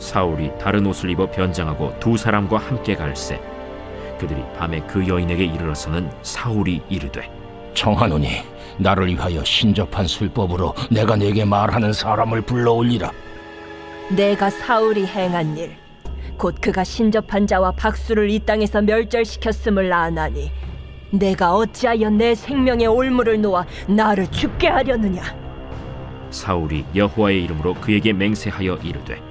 사울이 다른 옷을 입어 변장하고 두 사람과 함께 갈새 그들이 밤에 그 여인에게 이르러서는 사울이 이르되 청하노니 나를 위하여 신접한 술법으로 내가 네게 말하는 사람을 불러올리라. 내가 사울이 행한 일, 곧 그가 신접한 자와 박수를 이 땅에서 멸절시켰음을 아나니 내가 어찌하여 내 생명의 올무를 놓아 나를 죽게 하려느냐. 사울이 여호와의 이름으로 그에게 맹세하여 이르되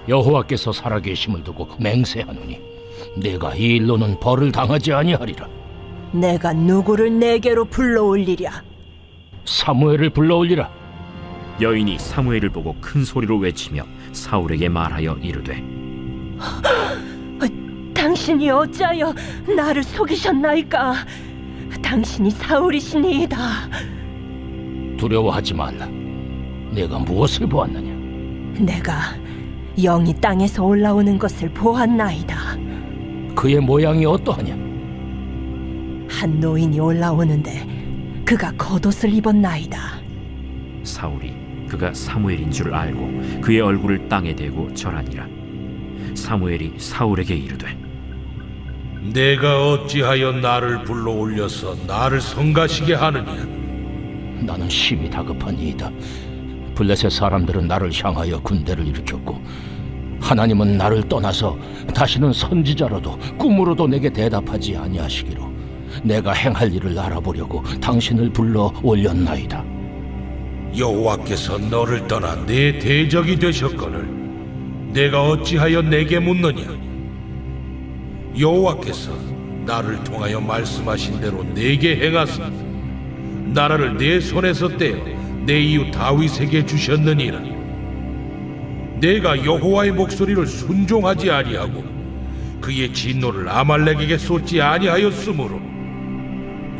여호와께서 살아계심을 두고 맹세하노니 내가 이 일로는 벌을 당하지 아니하리라. 내가 누구를 내게로 불러올리랴. 사무엘을 불러올리라. 여인이 사무엘을 보고 큰 소리로 외치며 사울에게 말하여 이르되 당신이 어찌하여 나를 속이셨나이까. 당신이 사울이시니이다. 두려워하지 말라. 내가 무엇을 보았느냐? 내가 영이 땅에서 올라오는 것을 보았나이다. 그의 모양이 어떠하냐? 한 노인이 올라오는데 그가 겉옷을 입었나이다. 사울이 그가 사무엘인 줄 알고 그의 얼굴을 땅에 대고 절하니라. 사무엘이 사울에게 이르되 내가 어찌하여 나를 불러올려서 나를 성가시게 하느냐? 나는 심히 다급하니이다. 블레셋 사람들은 나를 향하여 군대를 일으켰고 하나님은 나를 떠나서 다시는 선지자로도 꿈으로도 내게 대답하지 아니하시기로 내가 행할 일을 알아보려고 당신을 불러 올렸나이다. 여호와께서 너를 떠나 내 대적이 되셨거늘 내가 어찌하여 내게 묻느냐? 여호와께서 나를 통하여 말씀하신 대로 내게 행하사 나라를 내 손에서 떼어 내 이웃 다윗에게 주셨느니라. 내가 여호와의 목소리를 순종하지 아니하고 그의 진노를 아말렉에게 쏟지 아니하였으므로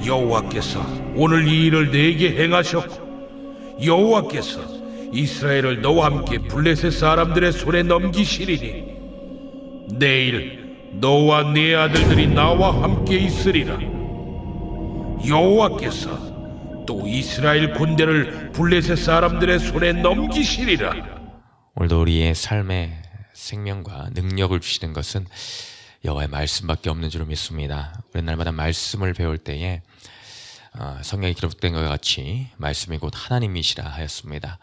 여호와께서 오늘 이 일을 내게 행하셨고 여호와께서 이스라엘을 너와 함께 블레셋 사람들의 손에 넘기시리니 내일 너와 네 아들들이 나와 함께 있으리라. 여호와께서 또 이스라엘 군대를 블레셋 사람들의 손에 넘기시리라. 오늘도 우리의 삶에 생명과 능력을 주시는 것은 여호와의 말씀밖에 없는 줄을 믿습니다. 우리는 날마다 말씀을 배울 때에 성경에 기록된 것과 같이 말씀이 곧 하나님이시라 하였습니다.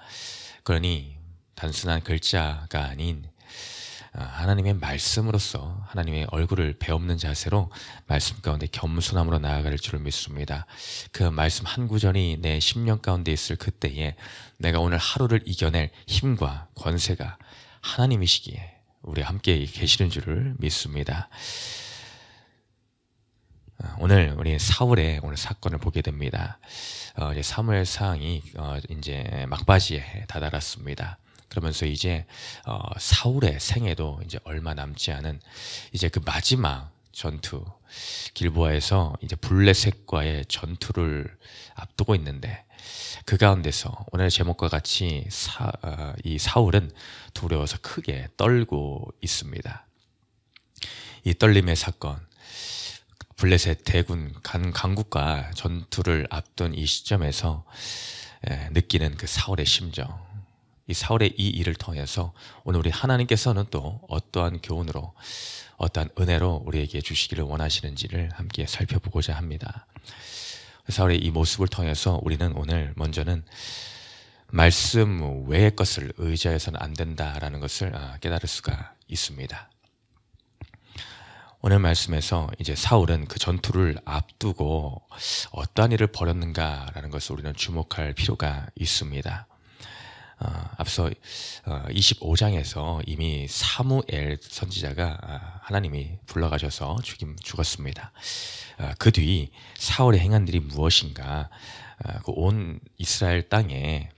그러니 단순한 글자가 아닌 하나님의 말씀으로서 하나님의 얼굴을 배없는 자세로 말씀 가운데 겸손함으로 나아갈 줄을 믿습니다. 그 말씀 한 구절이 내 심령 가운데 있을 그때에 내가 오늘 하루를 이겨낼 힘과 권세가 하나님이시기에 우리 함께 계시는 줄을 믿습니다. 오늘 우리 사울의 오늘 사건을 보게 됩니다. 이제 사무엘상이 이제 막바지에 다다랐습니다. 그러면서 이제 사울의 생애도 이제 얼마 남지 않은 이제 그 마지막 전투 길보아에서 이제 블레셋과의 전투를 앞두고 있는데 그 가운데서 오늘의 제목과 같이 이 사울은 두려워서 크게 떨고 있습니다. 이 떨림의 사건, 블레셋 대군 강국과 전투를 앞둔 이 시점에서 느끼는 그 사울의 심정, 이 사울의 이 일을 통해서 오늘 우리 하나님께서는 또 어떠한 교훈으로 어떠한 은혜로 우리에게 주시기를 원하시는지를 함께 살펴보고자 합니다. 사울의 이 모습을 통해서 우리는 오늘 먼저는 말씀 외의 것을 의지해서는 안 된다라는 것을 깨달을 수가 있습니다. 오늘 말씀에서 이제 사울은 그 전투를 앞두고 어떠한 일을 벌였는가라는 것을 우리는 주목할 필요가 있습니다. 앞서 25장에서 이미 사무엘 선지자가 하나님이 불러가셔서 죽었습니다. 그 뒤 사울의 행한 일이 무엇인가? 그 온 이스라엘 땅에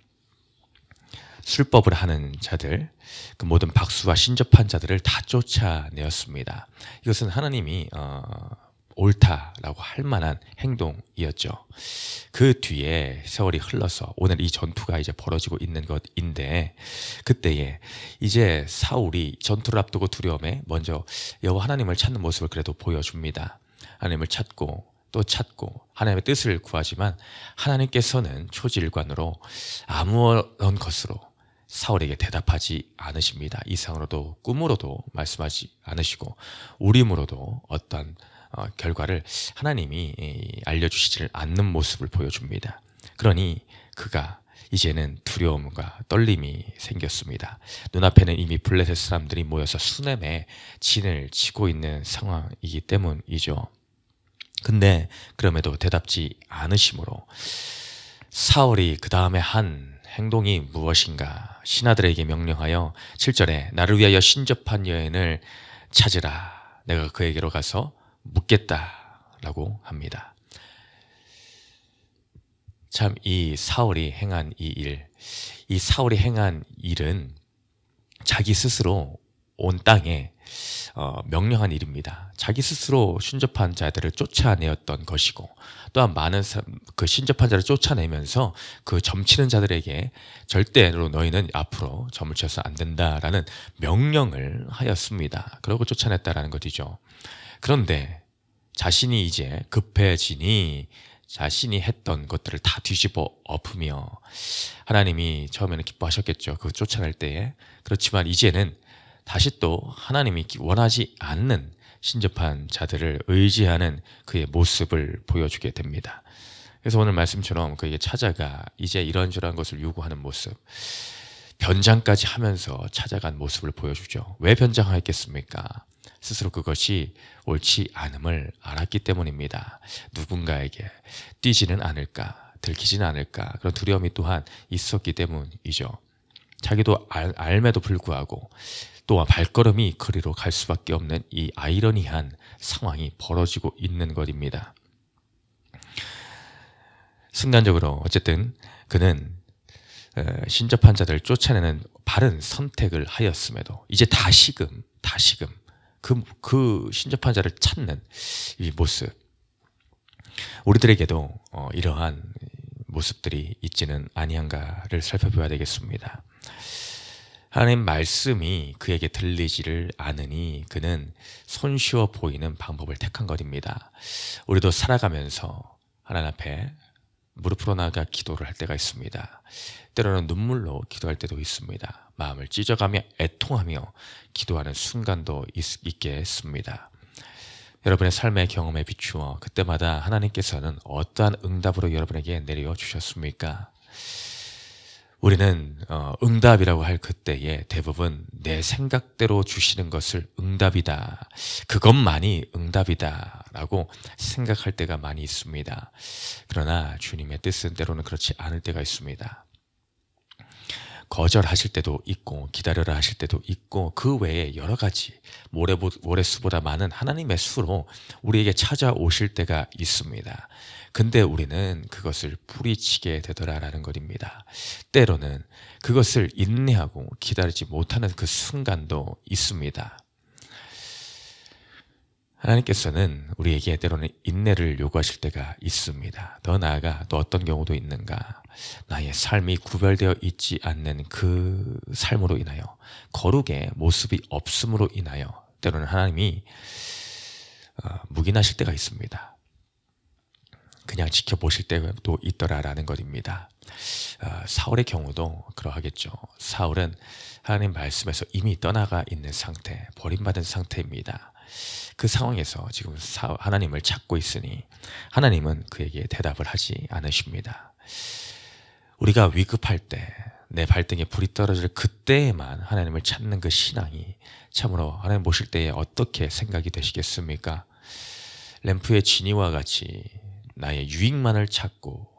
술법을 하는 자들, 그 모든 박수와 신접한 자들을 다 쫓아내었습니다. 이것은 하나님이 옳다라고 할 만한 행동이었죠. 그 뒤에 세월이 흘러서 오늘 이 전투가 이제 벌어지고 있는 것인데 그때에 이제 사울이 전투를 앞두고 두려움에 먼저 여호와 하나님을 찾는 모습을 그래도 보여줍니다. 하나님을 찾고 또 찾고 하나님의 뜻을 구하지만 하나님께서는 초지일관으로 아무런 것으로 사울에게 대답하지 않으십니다. 이상으로도 꿈으로도 말씀하지 않으시고 우림으로도 어떤 결과를 하나님이 알려주시지를 않는 모습을 보여줍니다. 그러니 그가 이제는 두려움과 떨림이 생겼습니다. 눈앞에는 이미 블레셋 사람들이 모여서 수넴에 진을 치고 있는 상황이기 때문이죠. 근데 그럼에도 대답지 않으심으로 사울이 그 다음에 한 행동이 무엇인가? 신하들에게 명령하여 7절에 나를 위하여 신접한 여인을 찾으라. 내가 그에게로 가서 묻겠다라고 합니다. 참 이 사울이 행한 이 사울이 행한 일은 자기 스스로 온 땅에 명령한 일입니다. 자기 스스로 신접한 자들을 쫓아내었던 것이고 또한 많은 그 신접한 자를 쫓아내면서 그 점치는 자들에게 절대로 너희는 앞으로 점을 쳐서 안 된다라는 명령을 하였습니다. 그러고 쫓아냈다라는 것이죠. 그런데 자신이 이제 급해지니 자신이 했던 것들을 다 뒤집어 엎으며 하나님이 처음에는 기뻐하셨겠죠. 그 쫓아낼 때에. 그렇지만 이제는 다시 또 하나님이 원하지 않는 신접한 자들을 의지하는 그의 모습을 보여주게 됩니다. 그래서 오늘 말씀처럼 그에게 찾아가 이제 이런저런 것을 요구하는 모습, 변장까지 하면서 찾아간 모습을 보여주죠. 왜 변장하였겠습니까? 스스로 그것이 옳지 않음을 알았기 때문입니다. 누군가에게 뛰지는 않을까, 들키지는 않을까 그런 두려움이 또한 있었기 때문이죠. 자기도 알매도 불구하고 또한 발걸음이 거리로 갈 수밖에 없는 이 아이러니한 상황이 벌어지고 있는 것입니다. 순간적으로 어쨌든 그는 신접한 자들을 쫓아내는 바른 선택을 하였음에도 이제 다시금 그 신접한 자를 찾는 이 모습, 우리들에게도 이러한 모습들이 있지는 아니한가를 살펴봐야 되겠습니다. 하나님 말씀이 그에게 들리지를 않으니 그는 손쉬워 보이는 방법을 택한 것입니다. 우리도 살아가면서 하나님 앞에 무릎으로 나아가 기도를 할 때가 있습니다. 때로는 눈물로 기도할 때도 있습니다. 마음을 찢어가며 애통하며 기도하는 순간도 있겠습니다. 여러분의 삶의 경험에 비추어 그때마다 하나님께서는 어떠한 응답으로 여러분에게 내려주셨습니까? 우리는 응답이라고 할 그때에 대부분 내 생각대로 주시는 것을 응답이다, 그것만이 응답이다 라고 생각할 때가 많이 있습니다. 그러나 주님의 뜻은 때로는 그렇지 않을 때가 있습니다. 거절하실 때도 있고 기다려라 하실 때도 있고 그 외에 여러 가지 모래수보다 많은 하나님의 수로 우리에게 찾아오실 때가 있습니다. 근데 우리는 그것을 뿌리치게 되더라라는 것입니다. 때로는 그것을 인내하고 기다리지 못하는 그 순간도 있습니다. 하나님께서는 우리에게 때로는 인내를 요구하실 때가 있습니다. 더 나아가 또 어떤 경우도 있는가? 나의 삶이 구별되어 있지 않는 그 삶으로 인하여, 거룩의 모습이 없음으로 인하여 때로는 하나님이 묵인하실 때가 있습니다. 그냥 지켜보실 때도 있더라라는 것입니다. 사울의 경우도 그러하겠죠. 사울은 하나님 말씀에서 이미 떠나가 있는 상태, 버림받은 상태입니다. 그 상황에서 지금 하나님을 찾고 있으니 하나님은 그에게 대답을 하지 않으십니다. 우리가 위급할 때, 내 발등에 불이 떨어질 그때에만 하나님을 찾는 그 신앙이 참으로 하나님 보실 때에 어떻게 생각이 되시겠습니까? 램프의 진이와 같이 나의 유익만을 찾고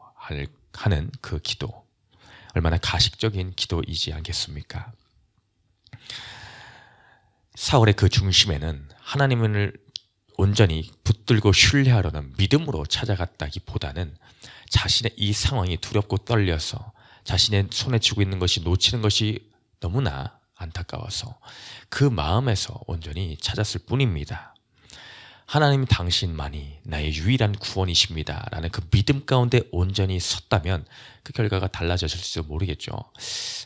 하는 그 기도, 얼마나 가식적인 기도이지 않겠습니까? 사울의 그 중심에는 하나님을 온전히 붙들고 신뢰하려는 믿음으로 찾아갔다기보다는 자신의 이 상황이 두렵고 떨려서 자신의 손에 쥐고 있는 것이 놓치는 것이 너무나 안타까워서 그 마음에서 온전히 찾았을 뿐입니다. 하나님 당신만이 나의 유일한 구원이십니다 라는 그 믿음 가운데 온전히 섰다면 그 결과가 달라졌을지도 모르겠죠.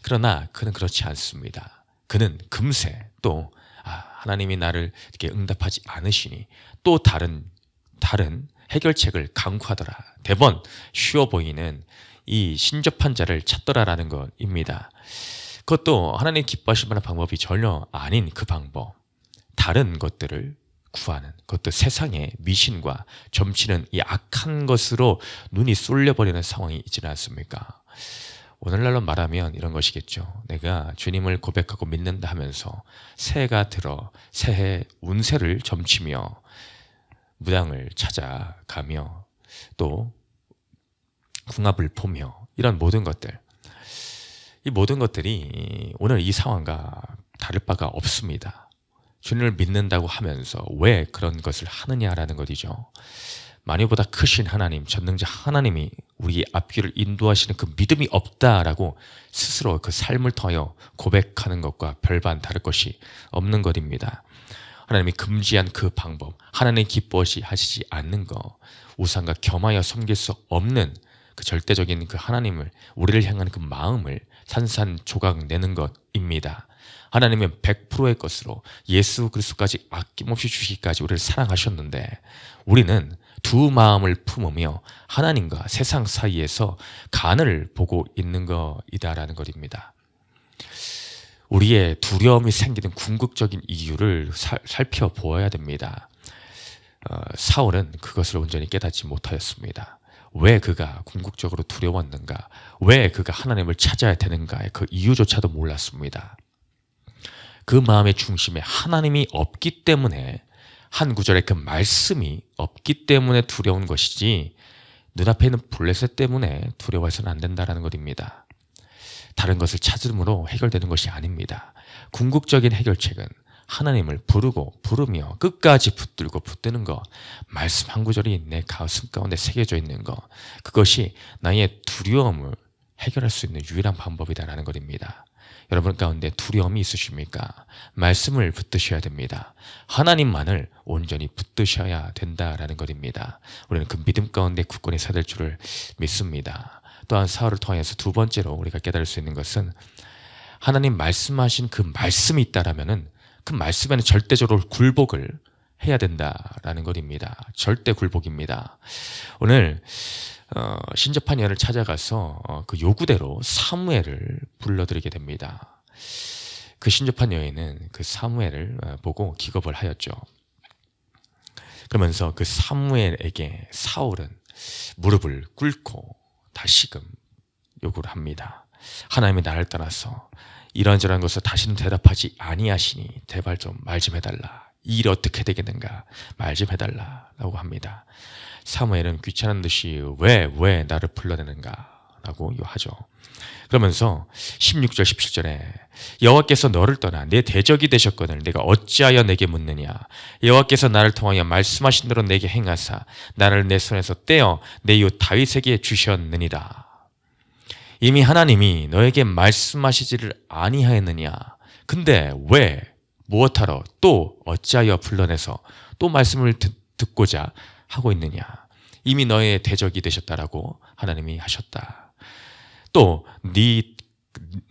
그러나 그는 그렇지 않습니다. 그는 금세 또 하나님이 나를 이렇게 응답하지 않으시니 또 다른 해결책을 강구하더라, 대번 쉬워 보이는 이 신접한 자를 찾더라라는 것입니다. 그것도 하나님 기뻐하실 만한 방법이 전혀 아닌 그 방법, 다른 것들을 구하는, 그것도 세상의 미신과 점치는 이 악한 것으로 눈이 쏠려버리는 상황이 있지는 않습니까? 오늘날로 말하면 이런 것이겠죠. 내가 주님을 고백하고 믿는다 하면서 새해가 들어 새해 운세를 점치며 무당을 찾아가며 또 궁합을 보며 이런 모든 것들, 이 모든 것들이 오늘 이 상황과 다를 바가 없습니다. 주님을 믿는다고 하면서 왜 그런 것을 하느냐라는 것이죠. 만유보다 크신 하나님, 전능자 하나님이 우리의 앞길을 인도하시는 그 믿음이 없다라고 스스로 그 삶을 통하여 고백하는 것과 별반 다를 것이 없는 것입니다. 하나님이 금지한 그 방법, 하나님 기뻐하시지 않는 것, 우상과 겸하여 섬길 수 없는 그 절대적인 그 하나님을, 우리를 향한 그 마음을 산산조각 내는 것입니다. 하나님은 100%의 것으로 예수 그리스도까지 아낌없이 주시기까지 우리를 사랑하셨는데 우리는 두 마음을 품으며 하나님과 세상 사이에서 간을 보고 있는 것이다라는 것입니다. 우리의 두려움이 생기는 궁극적인 이유를 살펴보아야 됩니다. 사울은 그것을 온전히 깨닫지 못하였습니다. 왜 그가 궁극적으로 두려웠는가, 왜 그가 하나님을 찾아야 되는가의 그 이유조차도 몰랐습니다. 그 마음의 중심에 하나님이 없기 때문에, 한 구절의 그 말씀이 없기 때문에 두려운 것이지 눈앞에 있는 블레셋 때문에 두려워해서는 안 된다는 것입니다. 다른 것을 찾음으로 해결되는 것이 아닙니다. 궁극적인 해결책은 하나님을 부르며 끝까지 붙들고 붙드는 것, 말씀 한 구절이 내 가슴 가운데 새겨져 있는 것, 그것이 나의 두려움을 해결할 수 있는 유일한 방법이다라는 것입니다. 여러분 가운데 두려움이 있으십니까? 말씀을 붙드셔야 됩니다. 하나님만을 온전히 붙드셔야 된다라는 것입니다. 우리는 그 믿음 가운데 굳건히 서야 될 줄을 믿습니다. 또한 사울을 통해서 두 번째로 우리가 깨달을 수 있는 것은, 하나님 말씀하신 그 말씀이 있다라면은 그 말씀에는 절대적으로 굴복을 해야 된다라는 것입니다. 절대 굴복입니다. 오늘 신접한 여인을 찾아가서 그 요구대로 사무엘을 불러들이게 됩니다. 그 신접한 여인은 그 사무엘을 보고 기겁을 하였죠. 그러면서 그 사무엘에게 사울은 무릎을 꿇고 다시금 요구를 합니다. 하나님이 나를 떠나서 이런저런 것을 다시는 대답하지 아니하시니 제발 좀 말 좀 해달라. 이 일이 어떻게 되겠는가 말 좀 해달라고 합니다. 사무엘은 귀찮은 듯이 왜 나를 불러내는가 라고 하죠. 그러면서 16절 17절에 여호와께서 너를 떠나 내 대적이 되셨거늘 내가 어찌하여 내게 묻느냐. 여호와께서 나를 통하여 말씀하신 대로 내게 행하사 나를 내 손에서 떼어 내 이웃 다윗에게 주셨느니라. 이미 하나님이 너에게 말씀하시지를 아니하였느냐. 근데 왜 무엇하러 또 어찌하여 불러내서 또 말씀을 듣고자 하고 있느냐. 이미 너의 대적이 되셨다라고 하나님이 하셨다. 또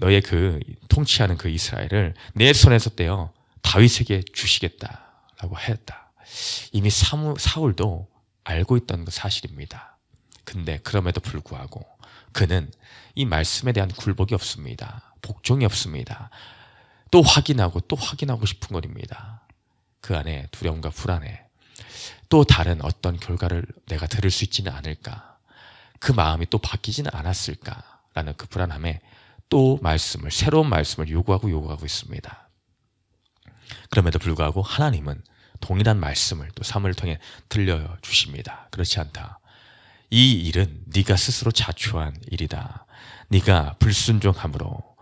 너의 그 통치하는 그 이스라엘을 내 손에서 떼어 다윗에게 주시겠다라고 하였다. 이미 사울도 알고 있던 그 사실입니다. 근데 그럼에도 불구하고 그는 이 말씀에 대한 굴복이 없습니다. 복종이 없습니다. 또 확인하고 싶은 것입니다. 그 안에 두려움과 불안해. 또 다른 어떤 결과를 내가 들을 수 있지는 않을까. 그 마음이 또 바뀌지는 않았을까라는 그 불안함에 또 새로운 말씀을 요구하고 있습니다. 그럼에도 불구하고 하나님은 동일한 말씀을 또 사무엘을 통해 들려주십니다. 그렇지 않다. 이 일은 네가 스스로 자초한 일이다. 네가 불순종함으로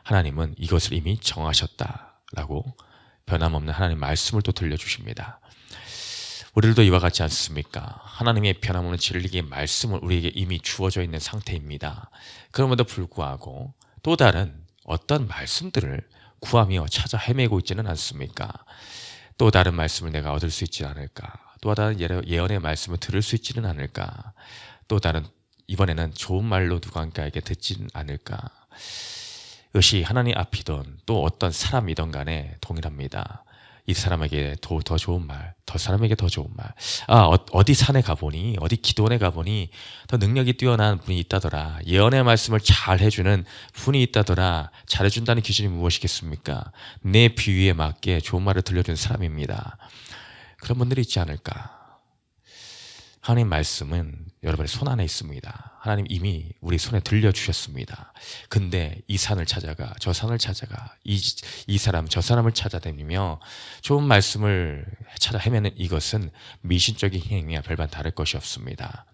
하나님은 이것을 이미 정하셨다라고 변함없는 하나님 말씀을 또 들려주십니다. 우리들도 이와 같지 않습니까? 하나님의 변함없는 진리의 말씀을 우리에게 이미 주어져 있는 상태입니다. 그럼에도 불구하고 또 다른 어떤 말씀들을 구하며 찾아 헤매고 있지는 않습니까? 또 다른 말씀을 내가 얻을 수 있지 않을까? 또 다른 예언의 말씀을 들을 수 있지는 않을까? 또 다른 이번에는 좋은 말로 누군가에게 듣지는 않을까? 이것이 하나님 앞이든 또 어떤 사람이든 간에 동일합니다. 이 사람에게 더 좋은 말, 더 사람에게 더 좋은 말. 어디 산에 가보니, 어디 기도원에 가보니 더 능력이 뛰어난 분이 있다더라. 예언의 말씀을 잘 해주는 분이 있다더라. 잘해준다는 기준이 무엇이겠습니까? 내 비위에 맞게 좋은 말을 들려주는 사람입니다. 그런 분들이 있지 않을까? 하나님 말씀은 여러분의 손 안에 있습니다. 하나님 이미 우리 손에 들려주셨습니다. 근데 이 산을 찾아가, 저 산을 찾아가, 이 사람, 저 사람을 찾아다니며 좋은 말씀을 찾아 헤매는 이것은 미신적인 행위와 별반 다를 것이 없습니다.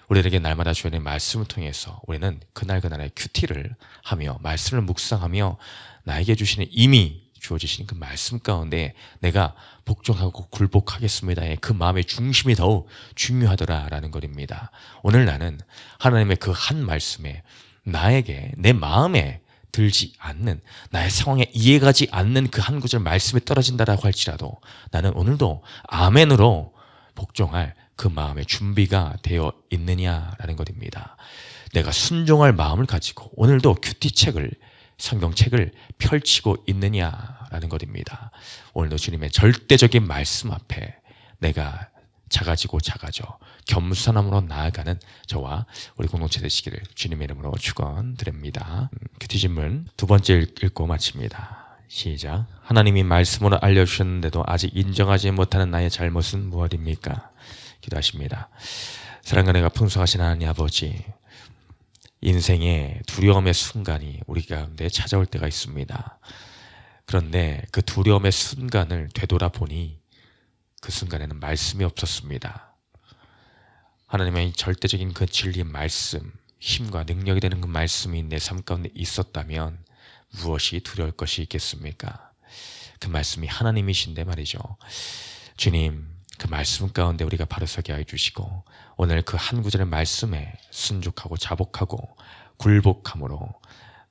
우리에게 날마다 주어진 말씀을 통해서 우리는 그날그날의 큐티를 하며 말씀을 묵상하며 나에게 주시는 이미 주어지신 그 말씀 가운데 내가 복종하고 굴복하겠습니다의 그 마음의 중심이 더욱 중요하더라라는 것입니다. 오늘 나는 하나님의 그 한 말씀에 나에게 내 마음에 들지 않는, 나의 상황에 이해가지 않는 그 한 구절 말씀이 떨어진다라고 할지라도 나는 오늘도 아멘으로 복종할 그 마음의 준비가 되어 있느냐라는 것입니다. 내가 순종할 마음을 가지고 오늘도 큐티책을, 성경책을 펼치고 있느냐라는 것입니다. 오늘도 주님의 절대적인 말씀 앞에 내가 작아져 겸손함으로 나아가는 저와 우리 공동체 되시기를 주님의 이름으로 축원드립니다. 큐티즘은 두 번째 읽고 마칩니다. 시작. 하나님이 말씀으로 알려주셨는데도 아직 인정하지 못하는 나의 잘못은 무엇입니까? 기도하십니다. 사랑과 은혜가 풍성하신 하나님 아버지, 인생의 두려움의 순간이 우리 가운데 찾아올 때가 있습니다. 그런데 그 두려움의 순간을 되돌아보니 그 순간에는 말씀이 없었습니다. 하나님의 절대적인 그 진리의 말씀, 힘과 능력이 되는 그 말씀이 내 삶 가운데 있었다면 무엇이 두려울 것이 있겠습니까? 그 말씀이 하나님이신데 말이죠. 주님, 그 말씀 가운데 우리가 바로 서게 하여 주시고 오늘 그 한 구절의 말씀에 순종하고 자복하고 굴복함으로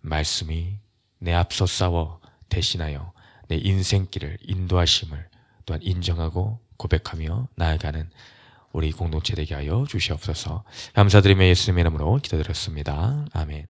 말씀이 내 앞서 싸워 대신하여 내 인생길을 인도하심을 또한 인정하고 고백하며 나아가는 우리 공동체 되게 하여 주시옵소서. 감사드리며 예수님의 이름으로 기도드렸습니다. 아멘.